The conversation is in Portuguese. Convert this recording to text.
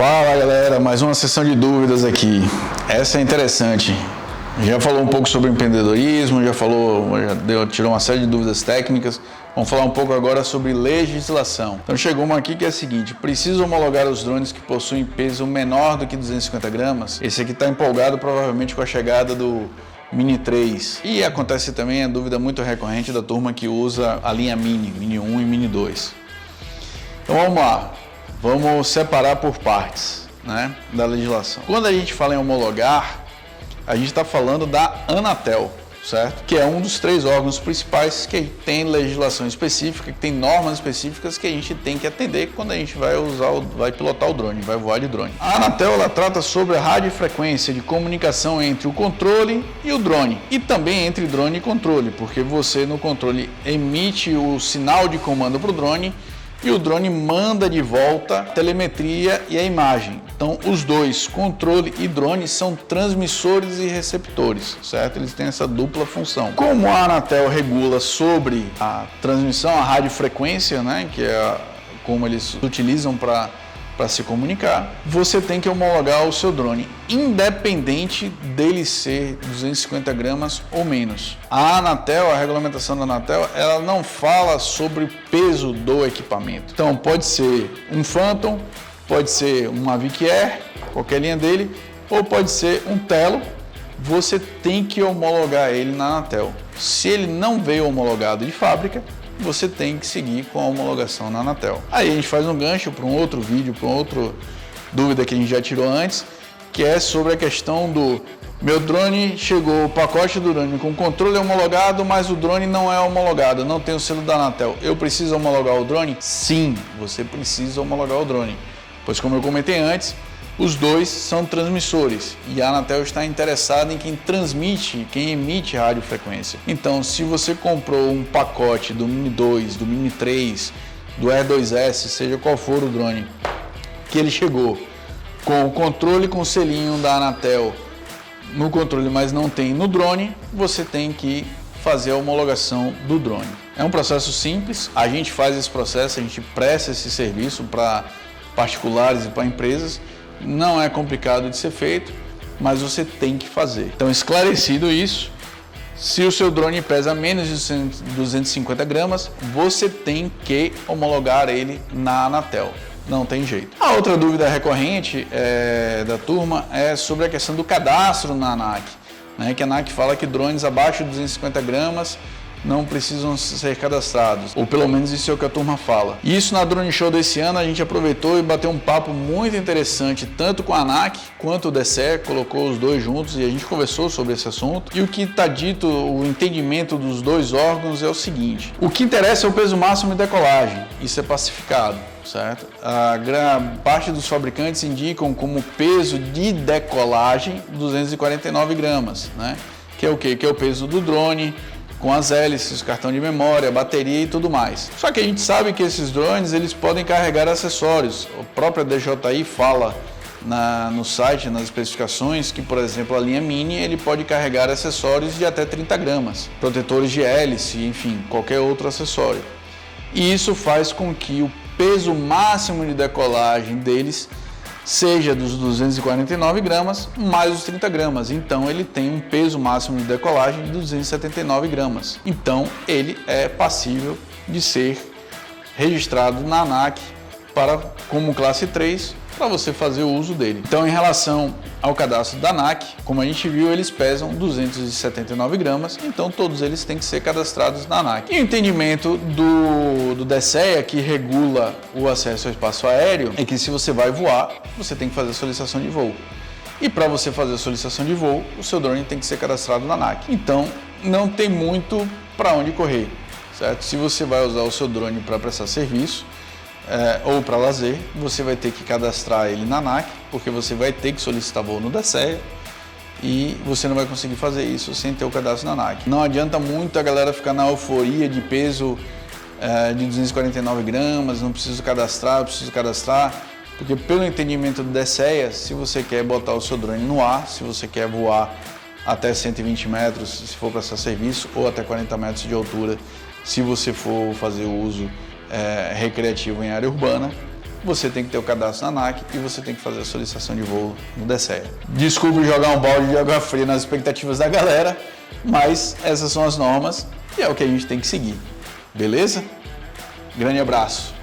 Fala galera, mais uma sessão de dúvidas aqui. Essa é interessante. Já falou um pouco sobre empreendedorismo, tirou uma série de dúvidas técnicas. Vamos falar um pouco agora sobre legislação. Então chegou uma aqui que é a seguinte: preciso homologar os drones que possuem peso menor do que 250 gramas? Esse aqui está empolgado provavelmente com a chegada do Mini 3. E acontece também a dúvida muito recorrente da turma que usa a linha Mini 1 e Mini 2. Então vamos lá. Vamos separar por partes, né, da legislação. Quando a gente fala em homologar, a gente está falando da Anatel, certo? Que é um dos 3 órgãos principais que tem legislação específica, que tem normas específicas que a gente tem que atender quando a gente vai pilotar o drone, vai voar de drone. A Anatel, ela trata sobre a radiofrequência de comunicação entre o controle e o drone, e também entre drone e controle, porque você no controle emite o sinal de comando para o drone e o drone manda de volta a telemetria e a imagem. Então, os dois, controle e drone, são transmissores e receptores, certo? Eles têm essa dupla função. Como a Anatel regula sobre a transmissão, a radiofrequência, né, que é como eles utilizam para se comunicar, você tem que homologar o seu drone, independente dele ser 250 gramas ou menos. A Anatel, a regulamentação da Anatel, ela não fala sobre o peso do equipamento. Então pode ser um Phantom, pode ser um Mavic Air, qualquer linha dele, ou pode ser um Tello. Você tem que homologar ele na Anatel. Se ele não veio homologado de fábrica, você tem que seguir com a homologação na Anatel. Aí a gente faz um gancho para um outro vídeo, para outra dúvida que a gente já tirou antes, que é sobre a questão do meu drone chegou, o pacote do drone com controle homologado, mas o drone não é homologado, não tem o selo da Anatel. Eu preciso homologar o drone? Sim, você precisa homologar o drone, pois como eu comentei antes, os dois são transmissores e a Anatel está interessada em quem transmite, quem emite radiofrequência. Então, se você comprou um pacote do Mini 2, do Mini 3, do R2S, seja qual for o drone, que ele chegou com o controle com o selinho da Anatel no controle, mas não tem no drone, você tem que fazer a homologação do drone. É um processo simples, a gente faz esse processo, a gente presta esse serviço para particulares e para empresas. Não é complicado de ser feito, mas você tem que fazer. Então, esclarecido isso, se o seu drone pesa menos de 250 gramas, você tem que homologar ele na Anatel. Não tem jeito. A outra dúvida recorrente da turma é sobre a questão do cadastro na ANAC, né? Que a ANAC fala que drones abaixo de 250 gramas não precisam ser cadastrados, ou pelo menos isso é o que a turma fala. E isso na Drone Show desse ano a gente aproveitou e bateu um papo muito interessante, tanto com a ANAC quanto o DCE, colocou os dois juntos e a gente conversou sobre esse assunto. E o que está dito, o entendimento dos dois órgãos é o seguinte: o que interessa é o peso máximo de decolagem, isso é pacificado, certo? A grande parte dos fabricantes indicam como peso de decolagem 249 gramas, né? Que é o quê? Que é o peso do drone, com as hélices, cartão de memória, bateria e tudo mais. Só que a gente sabe que esses drones eles podem carregar acessórios. A própria DJI fala no site, nas especificações, que, por exemplo, a linha Mini ele pode carregar acessórios de até 30 gramas, protetores de hélice, enfim, qualquer outro acessório. E isso faz com que o peso máximo de decolagem deles seja dos 249 gramas mais os 30 gramas. Então ele tem um peso máximo de decolagem de 279 gramas. Então ele é passível de ser registrado na ANAC como classe 3 para você fazer o uso dele. Então, em relação ao cadastro da ANAC, como a gente viu, eles pesam 279 gramas, então todos eles têm que ser cadastrados na ANAC. E o entendimento do DCEA, que regula o acesso ao espaço aéreo, é que se você vai voar, você tem que fazer a solicitação de voo. E para você fazer a solicitação de voo, o seu drone tem que ser cadastrado na ANAC. Então, não tem muito para onde correr, certo? Se você vai usar o seu drone para prestar serviço, ou para lazer, você vai ter que cadastrar ele na ANAC, porque você vai ter que solicitar voo no DCEA e você não vai conseguir fazer isso sem ter o cadastro na ANAC. Não adianta muito a galera ficar na euforia de peso de 249 gramas, não preciso cadastrar, porque pelo entendimento do DCEA, se você quer botar o seu drone no ar, se você quer voar até 120 metros, se for prestar serviço, ou até 40 metros de altura, se você for fazer o uso recreativo em área urbana, você tem que ter o cadastro na ANAC e você tem que fazer a solicitação de voo no DSEA. Desculpe jogar um balde de água fria nas expectativas da galera, mas essas são as normas e é o que a gente tem que seguir. Beleza? Grande abraço!